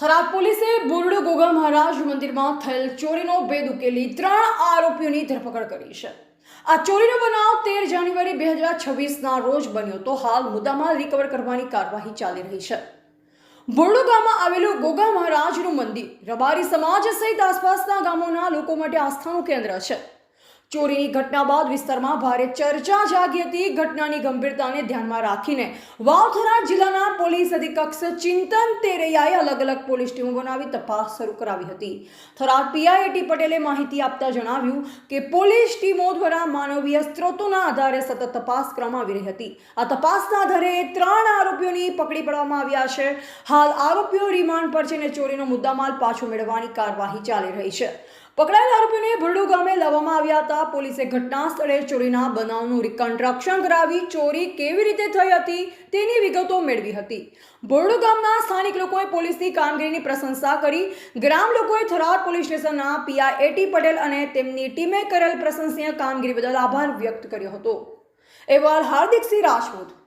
થરાદ પોલીસે બોરડો ગોગા મહારાજ મંદિરમાં થયેલ ચોરીનો ભેદ ઉકેલી 3 આરોપીઓની ધરપકડ કરી છે। આ ચોરીનો બનાવ 13 જાન્યુઆરી 2026ના રોજ બન્યો તો હાલ મુદ્દામાલ રિકવર કરવાની કાર્યવાહી ચાલી રહી છે। બોરડો ગામમાં આવેલું ગોગા મહારાજનું મંદિર રબારી સમાજ સહિત આસપાસના ગામોના લોકો માટે આસ્થાનું કેન્દ્ર છે। ચોરીની ઘટના બાદ વિસ્તારમાં ભારે ચર્ચા જાગી હતી। ઘટનાની ગંભીરતાને ધ્યાનમાં રાખીને વાવ-થરાદ જિલ્લાના પોલીસ અધિક્ષક ચિંતન તેરૈયાએ અલગ અલગ પોલીસ ટીમો બનાવી તપાસ શરૂ કરાવી હતી। થરાદ પીઆઈ એટી પટેલે માહિતી આપતા જણાવ્યું કે પોલીસ ટીમો દ્વારા માનવીય સ્ત્રોતોના આધારે સતત તપાસ કરવામાં આવી રહી હતી। આ તપાસના આધારે 3 આરોપીઓની પકડી પાડવામાં આવ્યા છે। હાલ આરોપીઓ રિમાન્ડ પર છે અને ચોરીનો મુદ્દામાલ પાછો મેળવવાની કાર્યવાહી ચાલી રહી છે। પકડાયેલ આરોપીઓને બોરડો ગામે લાવવામાં આવ્યા હતા। પોલીસે ઘટના સ્થળે ચોરીના બનાવનું રિકન્સ્ટ્રક્શન કરાવી ચોરી કેવી રીતે થઈ હતી તેની વિગતો મેળવી હતી। બોરડો ગામના સ્થાનિક લોકોએ પોલીસની કામગીરીની પ્રશંસા કરી। ગ્રામ લોકોએ થરાદ પોલીસ સ્ટેશનના પીઆઈ એટી પટેલ અને તેમની ટીમે કરેલ પ્રશંસનીય કામગીરી બદલ આભાર વ્યક્ત કર્યો હતો। અહેવાલ હાર્દિકસિંહ રાજપૂત।